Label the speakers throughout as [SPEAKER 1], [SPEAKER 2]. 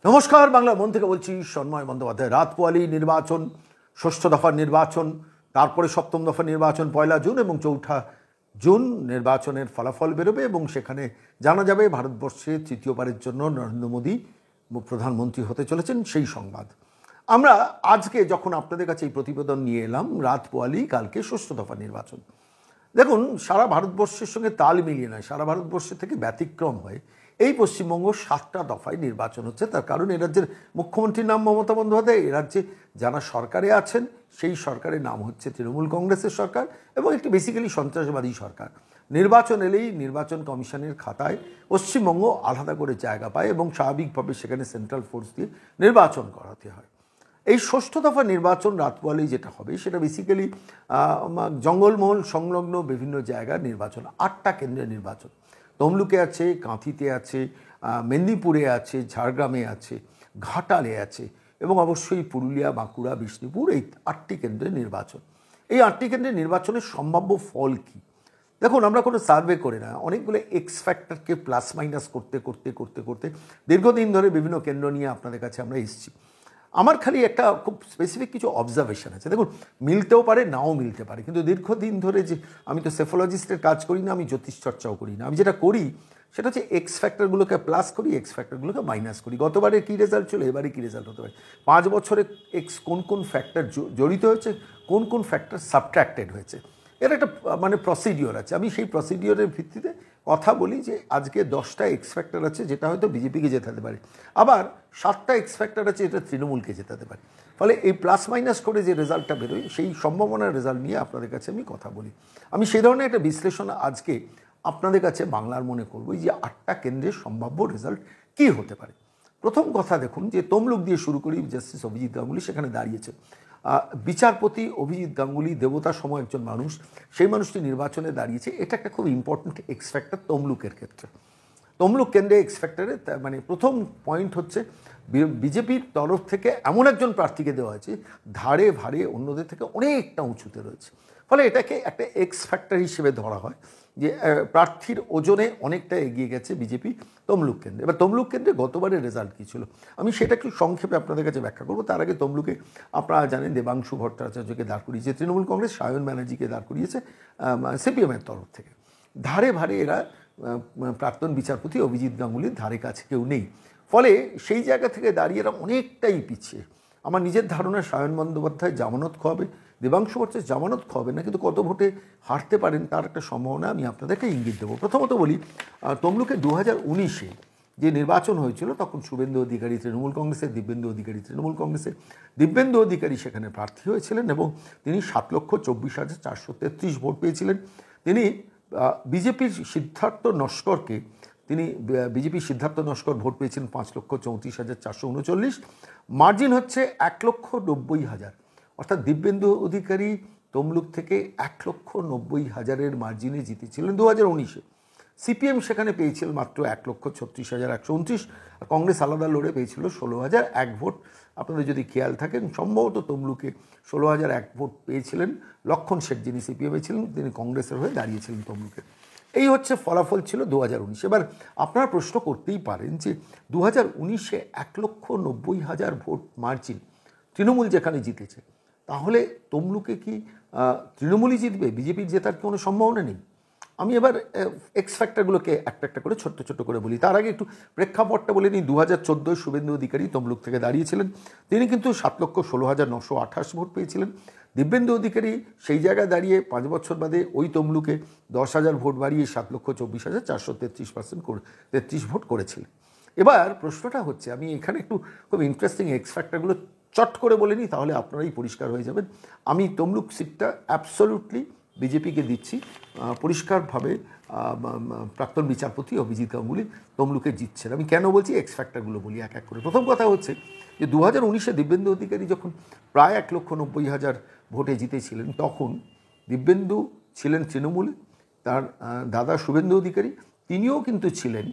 [SPEAKER 1] নমস্কার, বাংলা মন থেকে বলছি সন্ময় বন্দ্যোপাধ্যায়। রাত পোয়ালি নির্বাচন, ষষ্ঠ দফার নির্বাচন, তারপরে সপ্তম দফার নির্বাচন 1 জুন এবং 4 জুন নির্বাচনের ফলাফল বেরোবে এবং সেখানে জানা যাবে ভারতবর্ষে তৃতীয়বারের জন্য নরেন্দ্র মোদী প্রধানমন্ত্রী হতে চলেছেন সেই সংবাদ। আমরা আজকে যখন আপনাদের কাছে এই প্রতিবেদন নিয়ে এলাম, রাত পোয়ালি কালকে ষষ্ঠ দফা নির্বাচন। দেখুন, সারা ভারতবর্ষের সঙ্গে তাল মিলিয়ে নয়, সারা ভারতবর্ষের থেকে ব্যতিক্রম হয়ে এই পশ্চিমবঙ্গ 7টা দফায় নির্বাচন হচ্ছে। তার কারণ এ রাজ্যের মুখ্যমন্ত্রীর নাম মমতা বন্দ্যোপাধ্যায়, এ রাজ্যে যারা সরকারে আছেন সেই সরকারের নাম হচ্ছে তৃণমূল কংগ্রেসের সরকার এবং একটি বেসিক্যালি সন্ত্রাসবাদী সরকার। নির্বাচন এলেই নির্বাচন কমিশনের খাতায় পশ্চিমবঙ্গ আলাদা করে জায়গা পায় এবং স্বাভাবিকভাবে সেখানে সেন্ট্রাল ফোর্স দিয়ে নির্বাচন করাতে হয়। এই ষষ্ঠ দফা নির্বাচন রাত পোয়ালেই যেটা হবে সেটা বেসিক্যালি জঙ্গলমহল সংলগ্ন বিভিন্ন জায়গার নির্বাচন। 8টা কেন্দ্রের নির্বাচন। তমলুকে আছে, কাঁথিতে আছে, মেদিনীপুরে আছে, ঝাড়গ্রামে আছে, ঘাটালে আছে এবং অবশ্যই পুরুলিয়া, বাঁকুড়া, বিষ্ণুপুর, এই 8টি কেন্দ্রের নির্বাচন। এই 8টি কেন্দ্রের নির্বাচনের সম্ভাব্য ফল কী? দেখুন, আমরা কোনো সার্ভে করি না, অনেকগুলো এক্স ফ্যাক্টরকে প্লাস মাইনাস করতে করতে করতে করতে দীর্ঘদিন ধরে বিভিন্ন কেন্দ্র নিয়ে আপনাদের কাছে আমরা এসেছি। আমার খালি একটা খুব স্পেসিফিক কিছু অবজারভেশন আছে। দেখুন, মিলতেও পারে, নাও মিলতে পারে, কিন্তু দীর্ঘদিন ধরে যে আমি তো সেফোলজিস্টের কাজ করি না, আমি জ্যোতিষ চর্চাও করি না, আমি যেটা করি সেটা হচ্ছে এক্স ফ্যাক্টরগুলোকে প্লাস করি, এক্স ফ্যাক্টরগুলোকে মাইনাস করি। গতবারে কী রেজাল্ট ছিল, এবারে কী রেজাল্ট হতে পারে, 5 বছরে এক্স কোন কোন ফ্যাক্টর জড়িত হয়েছে, কোন কোন ফ্যাক্টর সাবট্র্যাক্টেড হয়েছে, এর একটা প্রসিডিওর আছে। আমি সেই প্রসিডিওরের ভিত্তিতে কথা বলি যে আজকে 10টা এক্স ফ্যাক্টর আছে যেটা হয়তো বিজেপিকে জেতাতে পারে, আবার 7টা এক্স ফ্যাক্টর আছে যেটা তৃণমূলকে জেতাতে পারে। ফলে এই প্লাস মাইনাস করে যে রেজাল্টটা বেরোয় সেই সম্ভাবনার রেজাল্ট নিয়ে আপনাদের কাছে আমি কথা বলি। আমি সেই ধরনের একটা বিশ্লেষণ আজকে আপনাদের কাছে বাংলার মনে করবো যে 8টা কেন্দ্রের সম্ভাব্য রেজাল্ট কী হতে পারে। প্রথম কথা দেখুন, যে তমলুক দিয়ে শুরু করি, জাস্টিস অভিজিৎ গাঙ্গুলি সেখানে দাঁড়িয়েছে। বিচারপতি অভিজিৎ গাঙ্গুলি দেবতা সম একজন মানুষ, সেই মানুষটি নির্বাচনে দাঁড়িয়েছে। এটা একটা খুব ইম্পর্ট্যান্ট এক্স ফ্যাক্টর তমলুকের ক্ষেত্রে। তমলুক কেন্দ্রে এক্স ফ্যাক্টরে প্রথম পয়েন্ট হচ্ছে বিজেপির তরফ থেকে এমন একজন প্রার্থীকে দেওয়া হয়েছে ধারে ভারে অন্যদের থেকে অনেকটা উঁচুতে রয়েছে। ফলে এটাকে একটা এক্স ফ্যাক্টর হিসেবে ধরা হয় যে প্রার্থীর ওজনে অনেকটা এগিয়ে গেছে বিজেপি তমলুক কেন্দ্রে। এবার তমলুক কেন্দ্রে গতবারের রেজাল্ট কী ছিল আমি সেটা একটু সংক্ষেপে আপনাদের কাছে ব্যাখ্যা করবো। তার আগে তমলুকে আপনারা জানেন দেবাংশু ভট্টাচার্যকে দাঁড় করিয়েছে তৃণমূল কংগ্রেস, সায়ন ব্যানার্জিকে দাঁড় করিয়েছে সিপিএমের তরফ থেকে। ধারে ভারে এরা প্রাক্তন বিচারপতি অভিজিৎ গাঙ্গুলির ধারে কাছে কেউ নেই। ফলে সেই জায়গা থেকে দাঁড়িয়ে এরা অনেকটাই পিছিয়ে। আমার নিজের ধারণা সায়ন বন্দ্যোপাধ্যায় জামানত খোয়াবে, দেবাংশু ভট্টাচার্য জামানত খোয়াবে না, কিন্তু কত ভোটে হারতে পারেন তার একটা সম্ভাবনা আমি আপনাদেরকে ইঙ্গিত দেবো। প্রথমত বলি, তমলুকে 2019-এ যে নির্বাচন হয়েছিল তখন শুভেন্দু অধিকারী তৃণমূল কংগ্রেসের, দিব্যেন্দু অধিকারী তৃণমূল কংগ্রেসের। দিব্যেন্দু অধিকারী সেখানে প্রার্থী হয়েছিলেন এবং তিনি 7,24,433 ভোট পেয়েছিলেন। তিনি বিজেপির সিদ্ধার্থ নস্করকে ভোট পেয়েছিলেন 5,34,439। মার্জিন হচ্ছে 1,90,000, অর্থাৎ দিব্যেন্দু অধিকারী তমলুক থেকে 1,90,000-এর মার্জিনে জিতেছিলেন 2019-এ। সিপিএম সেখানে পেয়েছিল মাত্র 1,36,129, আর কংগ্রেস আলাদা লড়ে পেয়েছিল 16,001 ভোট। আপনাদের যদি খেয়াল থাকেন, সম্ভবত তমলুকে 16,001 ভোট পেয়েছিলেন লক্ষণ শেঠ, যিনি সিপিএমে ছিলেন, তিনি কংগ্রেসের হয়ে দাঁড়িয়েছিলেন তমলুকে। এই হচ্ছে ফলাফল ছিল 2019। এবার আপনারা প্রশ্ন করতেই পারেন যে 2019-এ 1,90,000 ভোট মার্জিন তৃণমূল যেখানে জিতেছে, তাহলে তমলুকে কি তৃণমূলই জিতবে, বিজেপির জেতার কোনো সম্ভাবনা নেই? আমি এবার এক্স ফ্যাক্টরগুলোকে একটা একটা করে ছোট্ট ছোট্ট করে বলি। তার আগে একটু প্রেক্ষাপটটা বলে নিই। 2014-এ শুভেন্দু অধিকারী তমলুক থেকে দাঁড়িয়েছিলেন, তিনি কিন্তু 7,16,928 ভোট পেয়েছিলেন। দিব্যেন্দু অধিকারী সেই জায়গায় দাঁড়িয়ে 5 বছর বাদে ওই তমলুকে 10,000 ভোট বাড়িয়ে 7,24,433 ভোট করেছিলেন। এবার প্রশ্নটা হচ্ছে, আমি এখানে একটু খুব ইন্টারেস্টিং এক্স ফ্যাক্টরগুলো চট করে বলে নিই, তাহলে আপনারাই পরিষ্কার হয়ে যাবেন। আমি তমলুক সিটটা অ্যাবসলিউটলি বিজেপিকে দিচ্ছি, পরিষ্কারভাবে প্রাক্তন বিচারপতি অভিজিৎ গাঙ্গুলি তমলুকে জিতছেন। আমি কেন বলছি, এক্স ফ্যাক্টরগুলো বলি এক এক করে। প্রথম কথা হচ্ছে যে 2019-এ দিব্যেন্দু অধিকারী যখন প্রায় 1,90,000 ভোটে জিতেছিলেন, তখন দিব্যেন্দু ছিলেন তৃণমূলে, তার দাদা শুভেন্দু অধিকারী তিনিও কিন্তু ছিলেন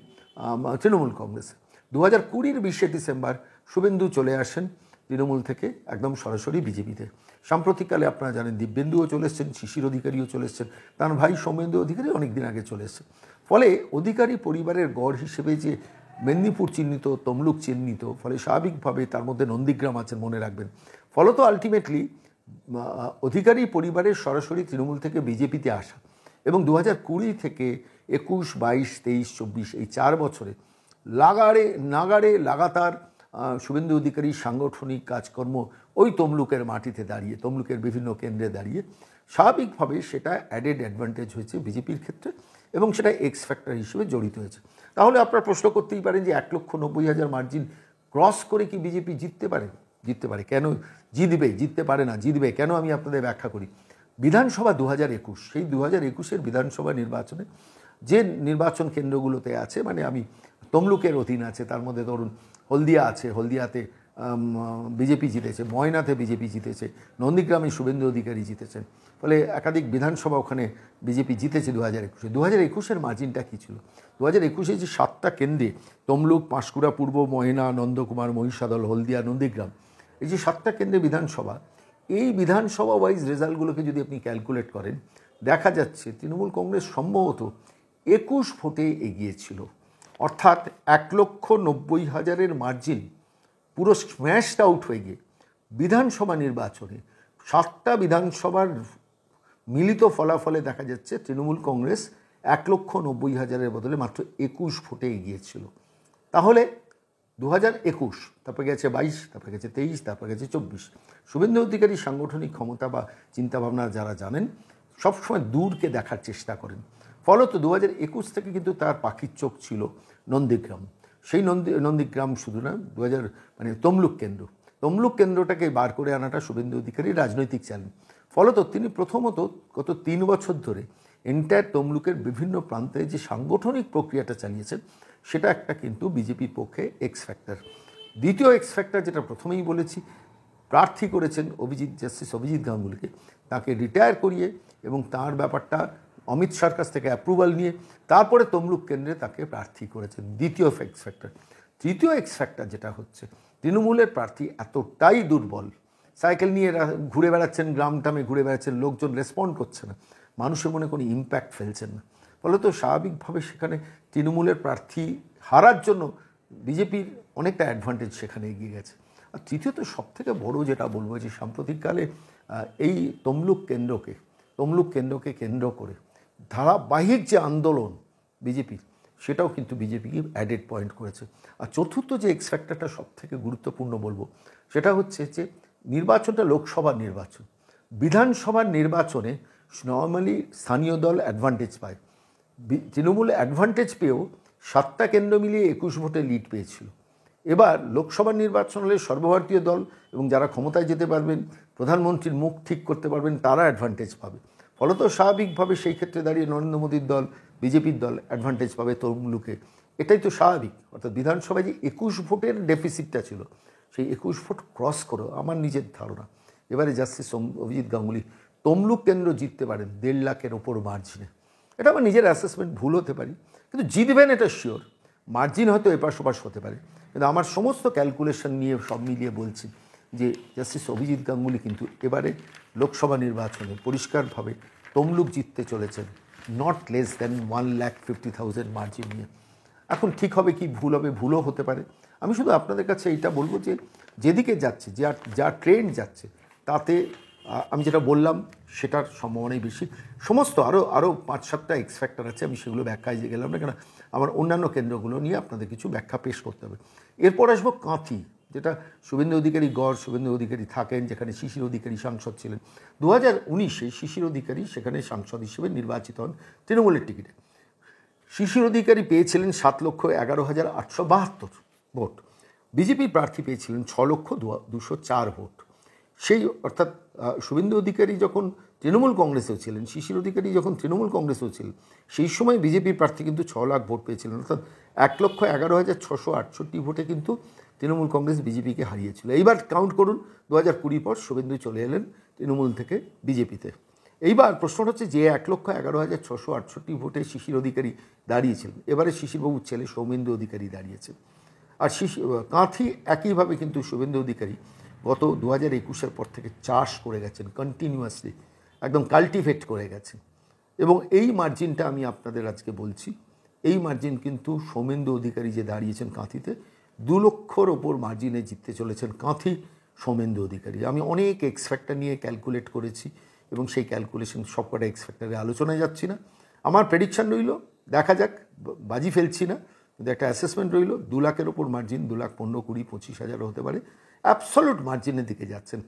[SPEAKER 1] তৃণমূল কংগ্রেসে। 2020-এর 20শে ডিসেম্বর শুভেন্দু চলে আসেন তৃণমূল থেকে একদম সরাসরি বিজেপিতে। সাম্প্রতিককালে আপনারা জানেন দিব্যেন্দুও চলে এসছেন, শিশির অধিকারীও চলে এসছেন, তার ভাই সৌমেন্দু অধিকারী অনেক দিন আগে চলে এসছে। ফলে অধিকারী পরিবারের গড় হিসেবে যে মেদিনীপুর চিহ্নিত, তমলুক চিহ্নিত, ফলে স্বাভাবিকভাবে তার মধ্যে নন্দীগ্রাম আছেন, মনে রাখবেন। ফলত আলটিমেটলি অধিকারী পরিবারের সরাসরি তৃণমূল থেকে বিজেপিতে আসা এবং 2020 থেকে 21, 22, 23, 24 এই 4 বছরে নাগাড়ে লাগাতার শুভেন্দু অধিকারীর সাংগঠনিক কাজকর্ম ওই তমলুকের মাটিতে দাঁড়িয়ে, তমলুকের বিভিন্ন কেন্দ্রে দাঁড়িয়ে, স্বাভাবিকভাবে সেটা অ্যাডেড অ্যাডভান্টেজ হয়েছে বিজেপির ক্ষেত্রে এবং সেটা এক্স ফ্যাক্টর হিসেবে জড়িত হয়েছে। তাহলে আপনারা প্রশ্ন করতেই পারেন যে 1,90,000 মার্জিন ক্রস করে কি বিজেপি জিততে পারে? জিততে পারে। কেন জিততে পারে না, জিতবে কেন? আমি আপনাদের ব্যাখ্যা করি। বিধানসভা 2021, সেই 2021-এর বিধানসভা নির্বাচনে যে নির্বাচন কেন্দ্রগুলোতে আছে, মানে আমি তমলুকের অধীন আছে, তার মধ্যে ধরুন হলদিয়া আছে, হলদিয়াতে বিজেপি জিতেছে, ময়নাতে বিজেপি জিতেছে, নন্দীগ্রামে শুভেন্দু অধিকারী জিতেছেন, ফলে একাধিক বিধানসভা ওখানে বিজেপি জিতেছে 2021-এ। 2021-এর মার্জিনটা কী ছিল? 2021-এ যে 7টা কেন্দ্রে, তমলুক, পাঁশকুড়া পূর্ব, ময়না, নন্দকুমার, মহিষাদল, হলদিয়া, নন্দীগ্রাম, এই যে 7টা কেন্দ্রে বিধানসভা, এই বিধানসভা ওয়াইজ রেজাল্টগুলোকে যদি আপনি ক্যালকুলেট করেন, দেখা যাচ্ছে তৃণমূল কংগ্রেস সম্ভবত 21 ভোটে এগিয়ে ছিল। অর্থাৎ 1,90,000-এর মার্জিন পুরো স্ম্যাশড আউট হয়ে গিয়ে বিধানসভা নির্বাচনে 7টা বিধানসভার মিলিত ফলাফলে দেখা যাচ্ছে তৃণমূল কংগ্রেস 1,90,000-এর বদলে মাত্র 21 ভোটে এগিয়েছিল। তাহলে 2021, তারপরে গেছে 22, তারপরে গেছে 23, তারপরে গেছে 24। শুভেন্দু অধিকারী সাংগঠনিক ক্ষমতা বা চিন্তাভাবনা যারা জানেন, সবসময় দূরকে দেখার চেষ্টা করেন। ফলত 2021 থেকে কিন্তু তার পাখির চোখ ছিল নন্দীগ্রাম। সেই নন্দীগ্রাম শুধু না, তমলুক কেন্দ্রটাকে বার করে আনাটা শুভেন্দু অধিকারীর রাজনৈতিক চ্যালেঞ্জ। ফলত তিনি প্রথমত গত 3 বছর ধরে এন্টায়ার তমলুকের বিভিন্ন প্রান্তে যে সাংগঠনিক প্রক্রিয়াটা চালিয়েছেন, সেটা একটা কিন্তু বিজেপির পক্ষে এক্স ফ্যাক্টর। দ্বিতীয় এক্স ফ্যাক্টর, যেটা প্রথমেই বলেছি, প্রার্থী করেছেন জাস্টিস অভিজিৎ গাঙ্গুলিকে, তাকে রিটায়ার করিয়ে এবং তার ব্যাপারটা অমিত শাহর কাছ থেকে অ্যাপ্রুভাল নিয়ে তারপরে তমলুক কেন্দ্রে তাকে প্রার্থী করেছেন, দ্বিতীয় এক্স ফ্যাক্টর। তৃতীয় এক্স ফ্যাক্টর যেটা হচ্ছে, তৃণমূলের প্রার্থী এতটাই দুর্বল, সাইকেল নিয়ে ঘুরে বেড়াচ্ছেন, গ্রামটামে ঘুরে বেড়াচ্ছেন, লোকজন রেসপন্ড করছে না, মানুষের মনে কোনো ইম্প্যাক্ট ফেলছেন না। ফলত স্বাভাবিকভাবে সেখানে তৃণমূলের প্রার্থী হারার জন্য বিজেপির অনেকটা অ্যাডভান্টেজ সেখানে এগিয়ে গেছে। আর তৃতীয়ত সবথেকে বড় যেটা বলবো, যে সাম্প্রতিককালে এই তমলুক কেন্দ্রকে কেন্দ্র করে ধারাবাহিক যে আন্দোলন বিজেপির, সেটাও কিন্তু বিজেপিকে অ্যাডেড পয়েন্ট করেছে। আর চতুর্থ যে এক্স ফ্যাক্টরটা সবথেকে গুরুত্বপূর্ণ বলবো, সেটা হচ্ছে যে নির্বাচনটা লোকসভার নির্বাচন। বিধানসভার নির্বাচনে নর্মালি স্থানীয় দল অ্যাডভান্টেজ পায়। তৃণমূল অ্যাডভান্টেজ পেয়েও 7টা কেন্দ্র মিলিয়ে 21 ভোটে লিড পেয়েছিল। এবার লোকসভা নির্বাচন হলে সর্বভারতীয় দল এবং যারা ক্ষমতায় যেতে পারবেন, প্রধানমন্ত্রীর মুখ ঠিক করতে পারবেন, তারা অ্যাডভান্টেজ পাবে। ফলত স্বাভাবিকভাবে সেই ক্ষেত্রে দাঁড়িয়ে নরেন্দ্র মোদীর দল, বিজেপির দল অ্যাডভান্টেজ পাবে তমলুকে। এটাই তো স্বাভাবিক। অর্থাৎ বিধানসভায় যে 21 ভোটের ডেফিসিটটা ছিল, সেই 21 ভোট ক্রস করে আমার নিজের ধারণা এবারে জাস্টিস অভিজিৎ গাঙ্গুলি তমলুক কেন্দ্র জিততে পারেন 1.5 লাখের ওপর মার্জিনে। এটা আমার নিজের অ্যাসেসমেন্ট, ভুল হতে পারি, কিন্তু জিতবেন এটা শিওর। মার্জিন হয়তো এপাশ ওপাশ হতে পারে, কিন্তু আমার সমস্ত ক্যালকুলেশন নিয়ে সব মিলিয়ে বলছি যে জাস্টিস অভিজিৎ গাঙ্গুলি কিন্তু এবারে লোকসভা নির্বাচনে পরিষ্কারভাবে তমলুক জিততে চলেছেন নট লেস দ্যান 1,50,000 মার্জিন নিয়ে। এখন ঠিক হবে কি ভুল হবে, ভুলও হতে পারে। আমি শুধু আপনাদের কাছে এইটা বলবো যে যেদিকে যাচ্ছে, যা ট্রেন্ড যাচ্ছে, তাতে আমি যেটা বললাম সেটার সম্ভাবনাই বেশি। সমস্ত আরও 5-7টা এক্স ফ্যাক্টর আছে, আমি সেগুলো ব্যাখ্যায় যে গেলাম না, কেন আমার অন্যান্য কেন্দ্রগুলো নিয়ে আপনাদের কিছু ব্যাখ্যা পেশ করতে হবে। এরপর আসবো কাঁথি, যেটা শুভেন্দু অধিকারী থাকেন, যেখানে শিশির অধিকারী সাংসদ ছিলেন। 2019-এ শিশির অধিকারী সেখানে সাংসদ হিসেবে নির্বাচিত হন তৃণমূলের টিকিটে। শিশির অধিকারী পেয়েছিলেন 7,11,872 ভোট। বিজেপি প্রার্থী পেয়েছিলেন 6,204 ভোট। সেই অর্থাৎ শুভেন্দু অধিকারী যখন তৃণমূল কংগ্রেসেও ছিলেন, শিশির অধিকারী যখন তৃণমূল কংগ্রেসেও ছিলেন, সেই সময় বিজেপির প্রার্থী কিন্তু 6 লাখ ভোট পেয়েছিলেন। অর্থাৎ 1,11,668 ভোটে কিন্তু তৃণমূল কংগ্রেস বিজেপিকে হারিয়েছিল। এইবার কাউন্ট করুন, 2020 পর শুভেন্দু চলে এলেন তৃণমূল থেকে বিজেপিতে। এইবার প্রশ্নটা হচ্ছে, যে 1,11,668 ভোটে শিশির অধিকারী দাঁড়িয়েছিলেন, এবারে শিশিরবাবুর ছেলে সৌমেন্দু অধিকারী দাঁড়িয়েছেন। আর কাঁথি একইভাবে কিন্তু শুভেন্দু অধিকারী গত 2021-এর পর থেকে চাষ করে গেছেন কন্টিনিউয়াসলি, একদম কাল্টিভেট করে গেছেন। এবং এই মার্জিনটা আমি আপনাদের আজকে বলছি এই মার্জিন কিন্তু সৌমেন্দু অধিকারী যে দাঁড়িয়েছেন কাঁথিতে 2 লক্ষর ওপর মার্জিনে জিততে চলেছেন কাঁথি সৌমেন্দু অধিকারী। আমি অনেক এক্স ফ্যাক্টর নিয়ে ক্যালকুলেট করেছি এবং সেই ক্যালকুলেশন সবকটা এক্স ফ্যাক্টরে আলোচনায় যাচ্ছি না। আমার প্রেডিকশান রইল, দেখা যাক, বাজি ফেলছি না, কিন্তু একটা অ্যাসেসমেন্ট রইল 2 লাখের ওপর মার্জিন, 2 লাখ 15, 20, 25,000 হতে পারে। অ্যাবসলিউট মার্জিনের দিকে যাচ্ছেন।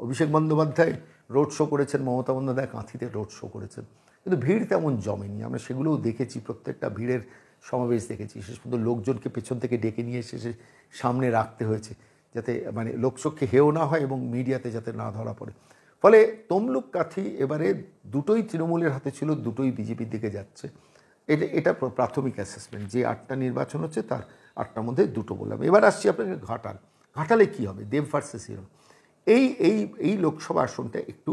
[SPEAKER 1] অভিষেক বন্দ্যোপাধ্যায় রোড শো করেছেন, মমতা বন্দ্যোপাধ্যায় কাঁথিতে রোড শো করেছেন, কিন্তু ভিড় তেমন জমেনি। আমরা সেগুলোও দেখেছি, প্রত্যেকটা ভিড়ের সমাবেশ দেখেছি। শেষ পর্যন্ত লোকজনকে পেছন থেকে ডেকে নিয়ে এসে সামনে রাখতে হয়েছে, যাতে মানে লোকচক্ষে হেও না হয় এবং মিডিয়াতে যাতে না ধরা পড়ে। ফলে তমলুক কাঁথি এবারে দুটোই তৃণমূলের হাতে ছিল, দুটোই বিজেপির দিকে যাচ্ছে। এটা প্রাথমিক অ্যাসেসমেন্ট। যে 8টা নির্বাচন হচ্ছে তার 8টার মধ্যে 2টো বললাম। এবার আসছি আপনাকে ঘাটালে কী হবে, দেব ভার্সেস হিরণ। এই এই এই লোকসভা আসনটা একটু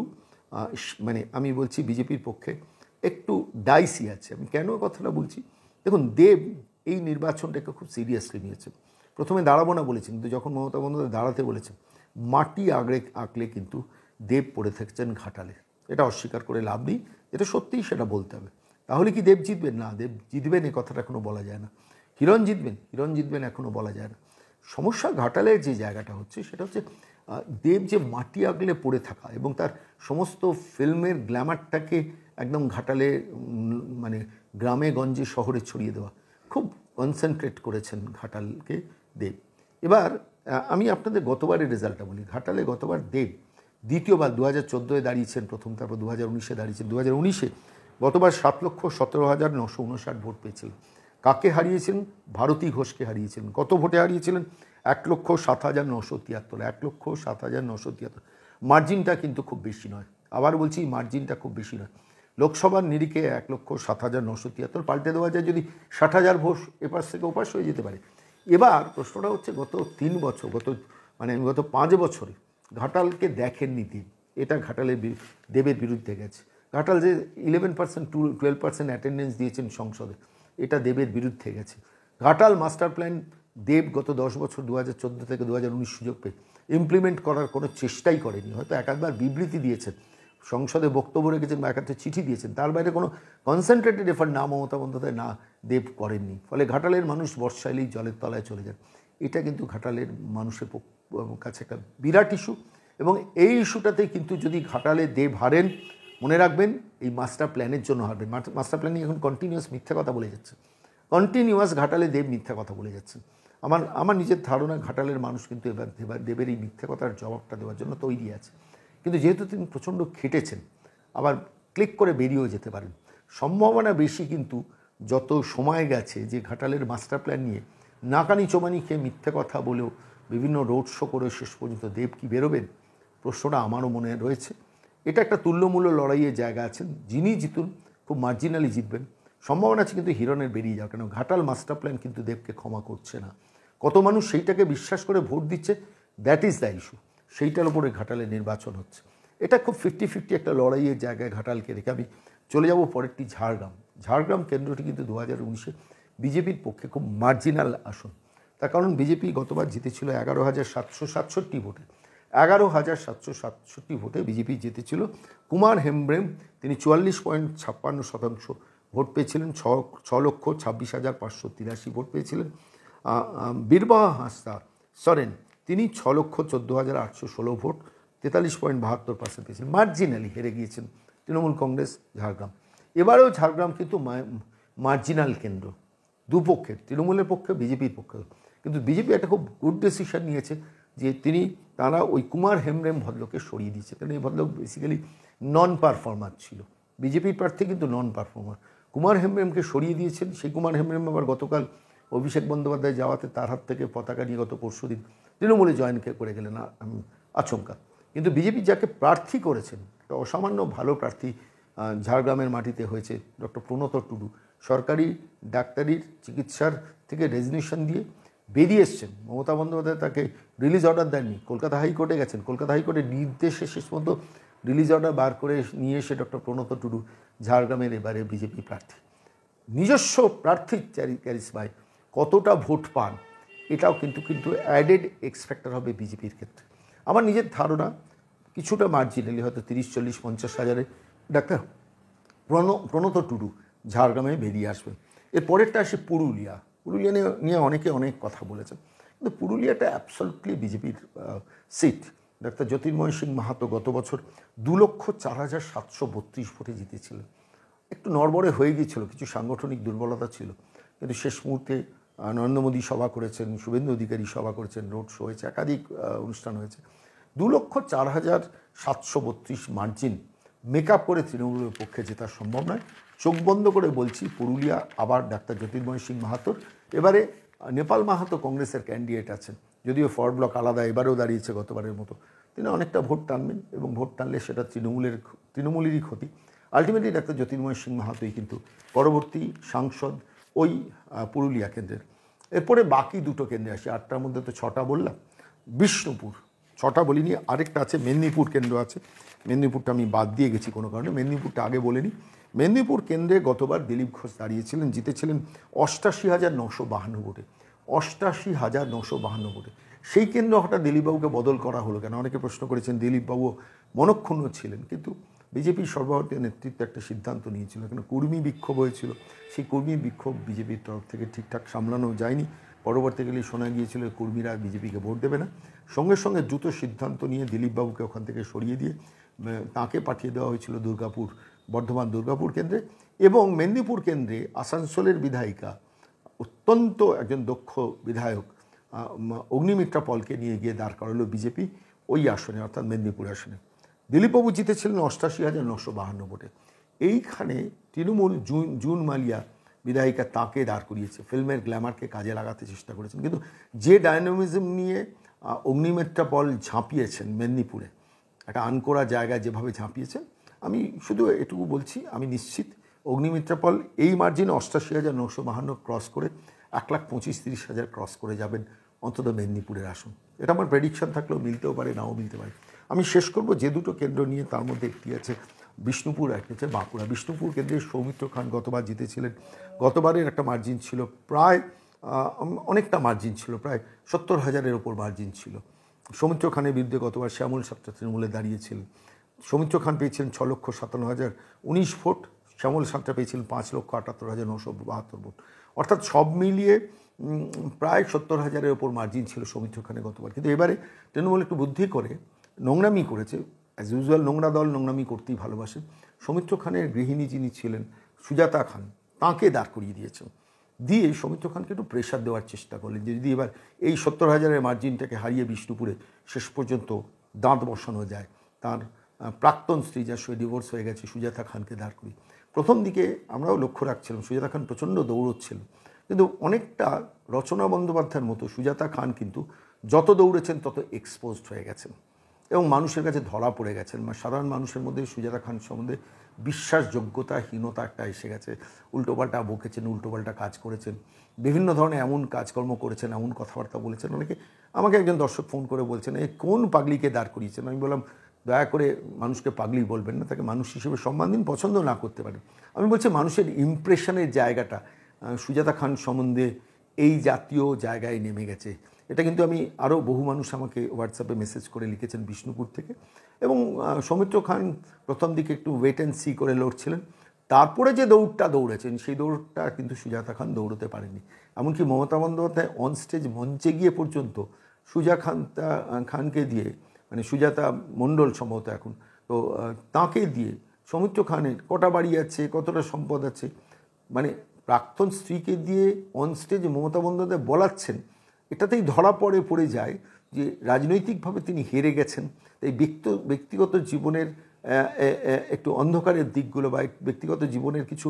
[SPEAKER 1] মানে আমি বলছি বিজেপির পক্ষে একটু ডাইসি আছে। আমি কেন কথাটা বলছি, দেখুন দেব এই নির্বাচনটাকে খুব সিরিয়াসলি নিয়েছেন। প্রথমে দাঁড়াবো না বলেছেন, কিন্তু যখন মমতা বন্দ্যোপাধ্যায় দাঁড়াতে বলেছেন, মাটি আঁকলে কিন্তু দেব পড়ে থাকছেন ঘাটালে। এটা অস্বীকার করে লাভ নেই, এটা সত্যিই সেটা বলতে হবে। তাহলে কি দেব জিতবেন? না, দেব জিতবেন এ কথাটা এখনও বলা যায় না। হিরণ জিতবেন এখনও বলা যায় না। সমস্যা ঘাটালের যে জায়গাটা হচ্ছে সেটা হচ্ছে দেব যে মাটি আগলে পড়ে থাকা এবং তার সমস্ত ফিল্মের গ্ল্যামারটাকে একদম ঘাটালে মানে গ্রামে গঞ্জে শহরে ছড়িয়ে দেওয়া, খুব কনসেন্ট্রেট করেছেন ঘাটালকে দেব। এবার আমি আপনাদের গতবারের রেজাল্টটা বলি। ঘাটালে গতবার দেব দ্বিতীয়বার 2014-এ দাঁড়িয়েছেন প্রথম, তারপর 2019-এ দাঁড়িয়েছেন। 2019-এ গতবার 7,17,959 ভোট পেয়েছিলেন। কাকে হারিয়েছেন? ভারতী ঘোষকে হারিয়েছিলেন। কত ভোটে হারিয়েছিলেন? 1,07,973। 1,07,973। মার্জিনটা কিন্তু খুব বেশি নয়। আবার বলছি, মার্জিনটা খুব বেশি নয়। লোকসভার নিরিখে 1,07,973 পাল্টে দেওয়া যায় যদি 60,000 ভোট এপাশ থেকে ওপাশ হয়ে যেতে পারে। এবার প্রশ্নটা হচ্ছে গত 3 বছর, গত 5 বছরে ঘাটালকে দেখেননি দেব। এটা ঘাটালের দেবের বিরুদ্ধে গেছে। ঘাটাল যে 11% 12% অ্যাটেন্ডেন্স দিয়েছেন সংসদে, এটা দেবের বিরুদ্ধে গেছে। ঘাটাল মাস্টার প্ল্যান দেব গত 10 বছর 2014 থেকে 2019 সুযোগ পেয়ে ইমপ্লিমেন্ট করার কোনো চেষ্টাই করেনি। হয়তো একবার বিবৃতি দিয়েছেন, সংসদে বক্তব্য রেখেছেন বা একাত্তর চিঠি দিয়েছেন, তার বাইরে কোনো কনসেন্ট্রেটেড এফার্ট না মমতা বন্দ্যোপাধ্যায় না দেব করেননি। ফলে ঘাটালের মানুষ বর্ষা এলেই জলের তলায় চলে যান। এটা কিন্তু ঘাটালের মানুষের কাছে একটা বিরাট ইস্যু, এবং এই ইস্যুটাতে কিন্তু যদি ঘাটালে দেব হারেন, মনে রাখবেন এই মাস্টার প্ল্যানের জন্য হারবেন। মাস্টার প্ল্যানিং এখন কন্টিনিউয়াস মিথ্যা কথা বলে যাচ্ছে, কন্টিনিউয়াস ঘাটালে দেব মিথ্যা কথা বলে যাচ্ছেন। আমার নিজের ধারণা ঘাটালের মানুষ কিন্তু এবার দেবের এই মিথ্যা কথার জবাবটা দেওয়ার জন্য তৈরি আছে। কিন্তু যেহেতু তিনি প্রচণ্ড খেটেছেন, আবার ক্লিক করে বেরিয়েও যেতে পারেন। সম্ভাবনা বেশি কিন্তু যত সময় গেছে যে ঘাটালের মাস্টার প্ল্যান নিয়ে নাকানি চোমানি খেয়ে মিথ্যে কথা বলেও বিভিন্ন রোড শো করে শেষ পর্যন্ত দেব কি বেরোবেন, প্রশ্নটা আমারও মনে রয়েছে। এটা একটা তুল্যমূল্য লড়াইয়ের জায়গা আছেন। যিনি জিতুন খুব মার্জিনালি জিতবেন, সম্ভাবনা আছে কিন্তু হিরণের বেরিয়ে যাওয়া। কেন ঘাটাল মাস্টার প্ল্যান কিন্তু দেবকে ক্ষমা করছে না। কত মানুষ সেইটাকে বিশ্বাস করে ভোট দিচ্ছে, দ্যাট ইজ দ্য ইস্যু। সেইটার উপরে ঘাটালে নির্বাচন হচ্ছে। এটা খুব 50-50 একটা লড়াইয়ের জায়গায় ঘাটালকে রেখে আমি চলে যাব পরেরটি ঝাড়গ্রাম কেন্দ্রটি কিন্তু 2019-এ বিজেপির পক্ষে খুব মার্জিনাল আসন। তার কারণ বিজেপি গতবার জিতেছিল 11,767 ভোটে। 11,767 ভোটে বিজেপি জিতেছিল। কুমার হেমব্রেম তিনি 44.56% ভোট পেয়েছিলেন। 6,26,583 ভোট পেয়েছিলেন। বীরবাহা হাঁসদা সরেন তিনি 6,14,816 ভোট, 43.72% পেয়েছেন। মার্জিনালি হেরে গিয়েছেন তৃণমূল কংগ্রেস ঝাড়গ্রাম। এবারেও ঝাড়গ্রাম কিন্তু মার্জিনাল কেন্দ্র, দুপক্ষের, তৃণমূলের পক্ষে বিজেপির পক্ষে। কিন্তু বিজেপি একটা খুব গুড ডিসিশন নিয়েছে যে তারা ওই কুমার হেমব্রেম ভদ্রকে সরিয়ে দিয়েছে। কারণ এই ভদ্র বেসিক্যালি নন পারফর্মার ছিল। বিজেপির প্রার্থী কিন্তু নন পারফর্মার। কুমার হেমব্রেমকে সরিয়ে দিয়েছেন। সেই কুমার হেমব্রেম আবার গতকাল অভিষেক বন্দ্যোপাধ্যায় যাওয়াতে তার হাত থেকে পতাকা নিয়ে গত পরশুদিন তৃণমূলে জয়েন করে গেলেন আচমকা। কিন্তু বিজেপি যাকে প্রার্থী করেছেন, একটা অসামান্য ভালো প্রার্থী ঝাড়গ্রামের মাটিতে হয়েছে ডক্টর প্রণত টুডু। সরকারি ডাক্তারির চিকিৎসার থেকে রেজিগনেশন দিয়ে বেরিয়ে এসছেন। মমতা বন্দ্যোপাধ্যায় তাকে রিলিজ অর্ডার দেননি, কলকাতা হাইকোর্টে গেছেন। কলকাতা হাইকোর্টের নির্দেশে শেষ পর্যন্ত রিলিজ অর্ডার বার করে নিয়ে এসে ডক্টর প্রণত টুডু ঝাড়গ্রামের এবারে বিজেপি প্রার্থী। নিজস্ব প্রার্থীর ক্যারিসমায় কতটা ভোট পান, এটাও কিন্তু অ্যাডেড এক্স ফ্যাক্টর হবে বিজেপির ক্ষেত্রে। আমার নিজের ধারণা কিছুটা মার্জিনালি হয়তো 30, 40, 50 হাজারে ডাক্তার প্রণত টুডু ঝাড়গ্রামে বেরিয়ে আসবেন। এর পরেরটা আসে পুরুলিয়া। পুরুলিয়া নিয়ে অনেকে অনেক কথা বলেছেন, কিন্তু পুরুলিয়াটা অ্যাবসলিউটলি বিজেপির সিট। ডাক্তার জ্যোতির্ময় সিং মাহাতো গত বছর 2,04,732 ভোটে জিতেছিলেন। একটু নড়বড়ে হয়ে গিয়েছিল, কিছু সাংগঠনিক দুর্বলতা ছিল, কিন্তু শেষ মুহূর্তে নরেন্দ্র মোদী সভা করেছেন, শুভেন্দু অধিকারী সভা করেছেন, রোড শো হয়েছে, একাধিক অনুষ্ঠান হয়েছে। 2,04,732 মার্জিন মেকআপ করে তৃণমূলের পক্ষে জেতা সম্ভব নয়। চোখ বন্ধ করে বলছি, পুরুলিয়া আবার ডাক্তার জ্যোতির্ময় সিং মাহাতোর। এবারে নেপাল মাহাতো কংগ্রেসের ক্যান্ডিডেট আছেন, যদিও ফরওয়ার্ড ব্লক আলাদা, এবারেও দাঁড়িয়েছে গতবারের মতো। তিনি অনেকটা ভোট টানবেন, এবং ভোট টানলে সেটা তৃণমূলেরই ক্ষতি। আলটিমেটলি ডাক্তার জ্যোতির্ময় সিং মাহাতোই কিন্তু পরবর্তী সাংসদ ওই পুরুলিয়া কেন্দ্রের। এরপরে বাকি দুটো কেন্দ্রে আসি, 8টার মধ্যে তো 6টা বললাম। বিষ্ণুপুর 6টা বলিনি, আরেকটা আছে মেদিনীপুর কেন্দ্র আছে। মেদিনীপুরটা আমি বাদ দিয়ে গেছি কোনো কারণে, মেদিনীপুরটা আগে বলিনি। মেদিনীপুর কেন্দ্রে গতবার দিলীপ ঘোষ দাঁড়িয়েছিলেন, জিতেছিলেন 88,952 ভোটে। 88,952 ভোটে সেই কেন্দ্র হঠাৎ দিলীপবাবুকে বদল করা হলো কেন? অনেকে প্রশ্ন করেছেন। দিলীপবাবু মনক্ষুণ্ণ ছিলেন, কিন্তু বিজেপির সর্বভারতীয় নেতৃত্ব একটা সিদ্ধান্ত নিয়েছিল, কেন কর্মী বিক্ষোভ হয়েছিল। সেই কর্মী বিক্ষোভ বিজেপির তরফ থেকে ঠিকঠাক সামলানো যায়নি। পরবর্তীকালে শোনা গিয়েছিল কর্মীরা বিজেপিকে ভোট দেবে না। সঙ্গে সঙ্গে দ্রুত সিদ্ধান্ত নিয়ে দিলীপবাবুকে ওখান থেকে সরিয়ে দিয়ে তাঁকে পাঠিয়ে দেওয়া হয়েছিল বর্ধমান দুর্গাপুর কেন্দ্রে। এবং মেদিনীপুর কেন্দ্রে আসানসোলের বিধায়িকা, অত্যন্ত একজন দক্ষ বিধায়ক অগ্নিমিত্রা পলকে নিয়ে গিয়ে দাঁড় করালো বিজেপি ওই আসনে, অর্থাৎ মেদিনীপুর আসনে। দিলীপবাবু জিতেছিলেন 88,952 ভোটে। এইখানে তৃণমূল জুন মালিয়া বিধায়িকা তাকে দাঁড় করিয়েছে, ফিল্মের গ্ল্যামারকে কাজে লাগাতে চেষ্টা করেছেন। কিন্তু যে ডায়নামিজম নিয়ে অগ্নিমিত্রা পল ঝাঁপিয়েছেন মেদিনীপুরে, একটা আনকোরা জায়গায় যেভাবে ঝাঁপিয়েছেন, আমি শুধু এটুকু বলছি, আমি নিশ্চিত অগ্নিমিত্রা পল এই মার্জিনে 88,952 ক্রস করে 1,25,30,000 ক্রস করে যাবেন অন্তত মেদিনীপুরের আসন। এটা আমার প্রেডিকশন থাকলেও মিলতেও পারে, নাও মিলতে পারে। আমি শেষ করব যে দুটো কেন্দ্র নিয়ে, তার মধ্যে একটি আছে বিষ্ণুপুর, একটা হচ্ছে বাঁকুড়া। বিষ্ণুপুর কেন্দ্রে সৌমিত্র খান গতবার জিতেছিলেন। গতবারের একটা মার্জিন ছিল প্রায়, অনেকটা মার্জিন ছিল, প্রায় 70,000-এর ওপর মার্জিন ছিল। সৌমিত্র খানের বিরুদ্ধে গতবার শ্যামল সাতটা তৃণমূলে দাঁড়িয়েছিলেন। সৌমিত্র খান পেয়েছিলেন 6,57,019 ভোট, শ্যামল সাতটা পেয়েছিলেন 5,78,972 ভোট। অর্থাৎ সব মিলিয়ে প্রায় 70,000-এর ওপর মার্জিন ছিল সৌমিত্র খানের গতবার। কিন্তু এবারে তৃণমূল একটু বুদ্ধি করে নোংরামি করেছে। অ্যাজ ইউজুয়াল নোংরা দল নোংরামি করতেই ভালোবাসে। সৌমিত্র খানের গৃহিণী যিনি ছিলেন সুজাতা খান, তাঁকে দাঁড় করিয়ে দিয়েছেন, দিয়ে সৌমিত্র খানকে একটু প্রেশার দেওয়ার চেষ্টা করলেন যে যদি এবার এই 70,000-এর মার্জিনটাকে হারিয়ে বিষ্ণুপুরে শেষ পর্যন্ত দাঁত বসানো যায়। তার প্রাক্তন স্ত্রী, যার সঙ্গে ডিভোর্স হয়ে গেছে, সুজাতা খানকে দাঁড় করি। প্রথম দিকে আমরাও লক্ষ্য রাখছিলাম সুজাতা খান প্রচণ্ড দৌড়চ্ছিল, কিন্তু অনেকটা রচনা বন্দ্যোপাধ্যায়ের মতো সুজাতা খান কিন্তু যত দৌড়েছেন তত এক্সপোজড হয়ে গেছেন এবং মানুষের কাছে ধরা পড়ে গেছেন। সাধারণ মানুষের মধ্যে সুজাতা খান সম্বন্ধে বিশ্বাসযোগ্যতাহীনতা একটা এসে গেছে। উল্টোপাল্টা বকেছেন, উল্টোপাল্টা কাজ করেছেন, বিভিন্ন ধরনের এমন কাজকর্ম করেছেন, এমন কথাবার্তা বলেছেন। অনেকে আমাকে একজন দর্শক ফোন করে বলছেন, এই কোন পাগলিকে দাঁড় করিয়েছেন? আমি বললাম, দয়া করে মানুষকে পাগলি বলবেন না, তাকে মানুষ হিসেবে সম্মান দিন, পছন্দ না করতে পারেন। আমি বলছি মানুষের ইমপ্রেশনের জায়গাটা সুজাতা খান সম্বন্ধে এই জাতীয় জায়গায় নেমে গেছে। এটা কিন্তু আমি আরও বহু মানুষ আমাকে হোয়াটসঅ্যাপে মেসেজ করে লিখেছেন বিষ্ণুপুর থেকে। এবং সৌমিত্র খান প্রথম দিকে একটু ওয়েট অ্যান্ড সি করে লড়ছিলেন, তারপরে যে দৌড়টা দৌড়েছেন সেই দৌড়টা কিন্তু সুজাতা খান দৌড়তে পারেননি। এমনকি মমতা বন্দ্যোপাধ্যায় অন স্টেজ মঞ্চে গিয়ে পর্যন্ত খানকে দিয়ে, মানে সুজাতা মণ্ডল সম্ভবত এখন, তো তাঁকে দিয়ে সৌমিত্র খানের কটা বাড়ি আছে, কতটা সম্পদ আছে, মানে প্রাক্তন স্ত্রীকে দিয়ে অন স্টেজে মমতা বন্দ্যোপাধ্যায় বলাচ্ছেন, এটাতেই ধরা পড়ে যায় যে রাজনৈতিকভাবে তিনি হেরে গেছেন। তাই ব্যক্তিগত জীবনের একটু অন্ধকারের দিকগুলো বা ব্যক্তিগত জীবনের কিছু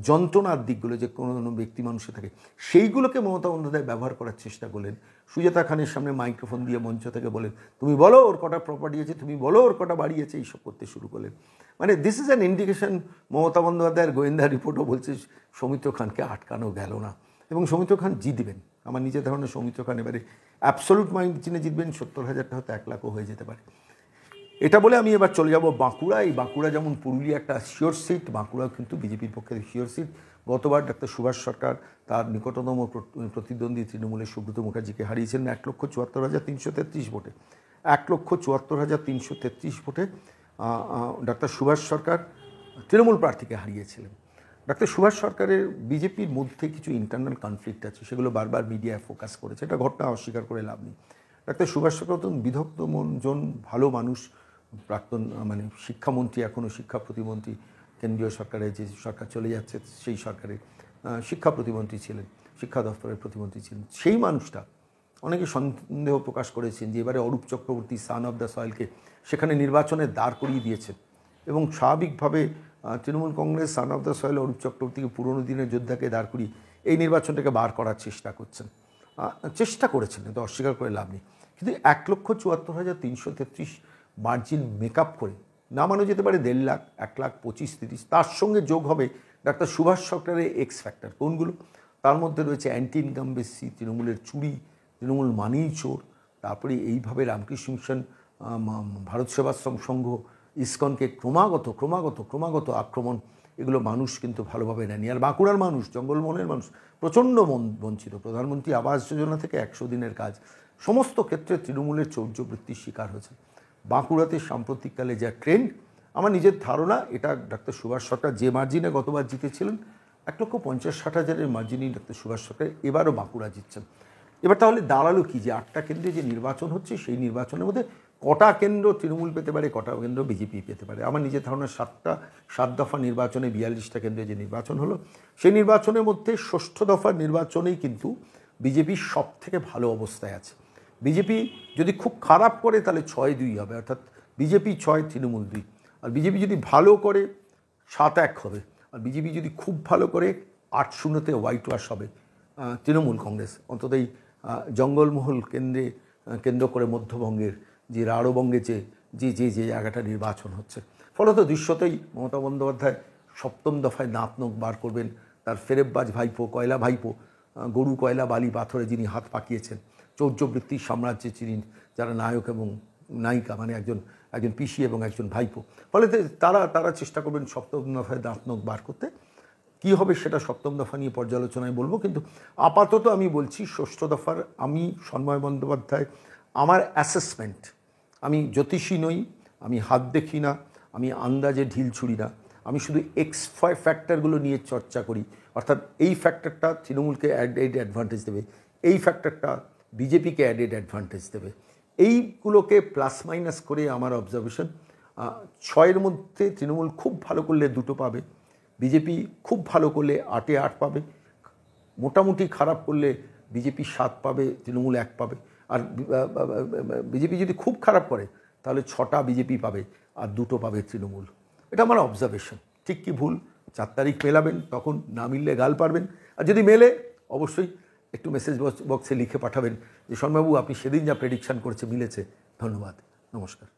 [SPEAKER 1] যন্ত্রণার দিকগুলো যে কোনো ব্যক্তি মানুষে থাকে, সেইগুলোকে মমতা বন্দ্যোপাধ্যায় ব্যবহার করার চেষ্টা করলেন। সুজাতা খানের সামনে মাইক্রোফোন দিয়ে মঞ্চ থেকে বলেন, তুমি বলো ওর কটা প্রপার্টি আছে, তুমি বলো ওর কটা বাড়ি আছে, এইসব করতে শুরু করলেন। মানে this is an indication, Mamata বন্দ্যোপাধ্যায়ের গোয়েন্দা রিপোর্টও বলছে সৌমিত্র খানকে আটকানো গেল না এবং সৌমিত্র খান জিতবেন। আমার নিজের ধারণা সৌমিত্র খান এবারে অ্যাবসলিউট মার্জিনে জিতবেন, 70,000টা হয়তো 1 লাখও হয়ে যেতে পারে। এটা বলে আমি এবার চলে যাব বাঁকুড়া। এই বাঁকুড়া যেমন পুরুলিয়া একটা শিওর সিট, বাঁকুড়াও কিন্তু বিজেপির পক্ষে শিওর সিট। গতবার ডাক্তার সুভাষ সরকার তার নিকটতম প্রতিদ্বন্দ্বী তৃণমূলের সুব্রত মুখার্জিকে হারিয়েছিলেন 1,74,333 ভোটে। 1,74,333 ভোটে ডাক্তার সুভাষ সরকার তৃণমূল প্রার্থীকে হারিয়েছিলেন। ডাক্তার সুভাষ সরকারের বিজেপির মধ্যে কিছু ইন্টারনাল কনফ্লিক্ট আছে, সেগুলো বারবার মিডিয়ায় ফোকাস করেছে, এটা ঘটনা অস্বীকার করে লাভ নেই। ডাক্তার সুভাষ সরকার তো বিধক্ত জন ভালো মানুষ, প্রাক্তন মানে শিক্ষামন্ত্রী, এখনও শিক্ষা প্রতিমন্ত্রী, কেন্দ্রীয় সরকারের যে সরকার চলে যাচ্ছে সেই সরকারের শিক্ষা প্রতিমন্ত্রী ছিলেন, শিক্ষা দপ্তরের প্রতিমন্ত্রী ছিলেন। সেই মানুষটা অনেকে সন্দেহ প্রকাশ করেছেন যে এবারে Arup Chakraborty son of the সয়েলকে সেখানে নির্বাচনে দাঁড় করিয়ে দিয়েছেন, এবং স্বাভাবিকভাবে Trinamool Congress son of the soil Arup চক্রবর্তীকে পুরনো দিনের যোদ্ধাকে দাঁড় করিয়ে এই নির্বাচনটাকে বার করার চেষ্টা করেছেন, তো অস্বীকার করে লাভ নেই। কিন্তু 1,74,333 মার্জিন মেকআপ করে নামানো যেতে পারে 1.5 লাখ, 1,25,30, তার সঙ্গে যোগ হবে ডাক্তার সুভাষ সরকারের এক্স ফ্যাক্টর। কোনগুলো? তার মধ্যে রয়েছে অ্যান্টি ইনকামবেসি, তৃণমূলের চুরি, তৃণমূল মানেই চোর, তারপরে এইভাবে রামকৃষ্ণ মিশন, ভারত সেবাশ্রম সংঘ, ইসকনকে ক্রমাগত আক্রমণ, এগুলো মানুষ কিন্তু ভালোভাবে নেয়নি। আর বাঁকুড়ার মানুষ, জঙ্গলমহলের মানুষ প্রচণ্ড বঞ্চিত। প্রধানমন্ত্রী আবাস যোজনা থেকে 100 দিনের কাজ, সমস্ত ক্ষেত্রে তৃণমূলের চৌর্যবৃত্তির শিকার হয়েছে। বাঁকুড়াতে সাম্প্রতিককালে যা ট্রেন্ড, আমার নিজের ধারণা এটা ডাক্তার সুভাষ সরকার যে মার্জিনে গতবার জিতেছিলেন 1,50,60,000 মার্জিনই ডাক্তার সুভাষ সরকার এবারও বাঁকুড়া জিতছেন। এবার তাহলে দাঁড়ালো কি, যে 8টা কেন্দ্রে যে নির্বাচন হচ্ছে সেই নির্বাচনের মধ্যে কটা কেন্দ্র তৃণমূল পেতে পারে, কটা কেন্দ্র বিজেপি পেতে পারে? আমার নিজের ধারণা 7 দফা নির্বাচনে 42টা কেন্দ্রে যে নির্বাচন হলো, সেই নির্বাচনের মধ্যে 6ষ্ঠ দফার নির্বাচনেই কিন্তু বিজেপি সব থেকে ভালো অবস্থায় আছে। বিজেপি যদি খুব খারাপ করে তাহলে 6-2 হবে, অর্থাৎ বিজেপি 6, তৃণমূল 2। আর বিজেপি যদি ভালো করে 7-1 হবে, আর বিজেপি যদি খুব ভালো করে 8-0-তে হোয়াইট ওয়াশ হবে তৃণমূল কংগ্রেস। অন্তত এই জঙ্গলমহল কেন্দ্র করে মধ্যবঙ্গের যে রাঢ়বঙ্গে যে জায়গাটা নির্বাচন হচ্ছে, ফলত দৃশ্যতেই মমতা বন্দ্যোপাধ্যায় 7ম দফায় নাতনক বার করবেন। তার ফেরেববাজ ভাইপো, কয়লা ভাইপো, গরু কয়লা বালি পাথরে যিনি হাত পাকিয়েছেন, চৌর্যবৃত্তির সাম্রাজ্যে যিনি, যারা নায়ক এবং নায়িকা, মানে একজন পিসি এবং একজন ভাইপো, ফলে তারা চেষ্টা করবেন 7ম দফায় নাতনক বার করতে। কী হবে সেটা 7ম দফা নিয়ে পর্যালোচনায় বলবো, কিন্তু আপাতত আমি বলছি 6ষ্ঠ দফার আমি সন্ময় বন্দ্যোপাধ্যায়, আমার অ্যাসেসমেন্ট, আমি জ্যোতিষী নই, আমি হাত দেখি না, আমি আন্দাজে ঢিল ছুড়ি না, আমি শুধু ফ্যাক্টরগুলো নিয়ে চর্চা করি। অর্থাৎ এই ফ্যাক্টরটা তৃণমূলকে অ্যাডেড অ্যাডভান্টেজ দেবে, এই ফ্যাক্টরটা বিজেপিকে অ্যাডেড অ্যাডভান্টেজ দেবে, এইগুলোকে প্লাস মাইনাস করে আমার অবজারভেশন 6-এর মধ্যে তৃণমূল খুব ভালো করলে 2টো পাবে, বিজেপি খুব ভালো করলে 8-এ 8 পাবে, মোটামুটি খারাপ করলে বিজেপি 7 পাবে, তৃণমূল 1 পাবে। আর বিজেপি যদি খুব খারাপ করে তাহলে 6টা বিজেপি পাবে আর 2টো পাবে তৃণমূল। এটা আমার অবজারভেশন। ঠিক কি ভুল 4 তারিখ মেলাবেন, তখন না মিললে গাল পারবেন, আর যদি মেলে অবশ্যই একটু মেসেজ বক্সে লিখে পাঠাবেন যে শর্মাবাবু আপনি সেদিন যা প্রেডিকশান করেছে মিলেছে। ধন্যবাদ, নমস্কার।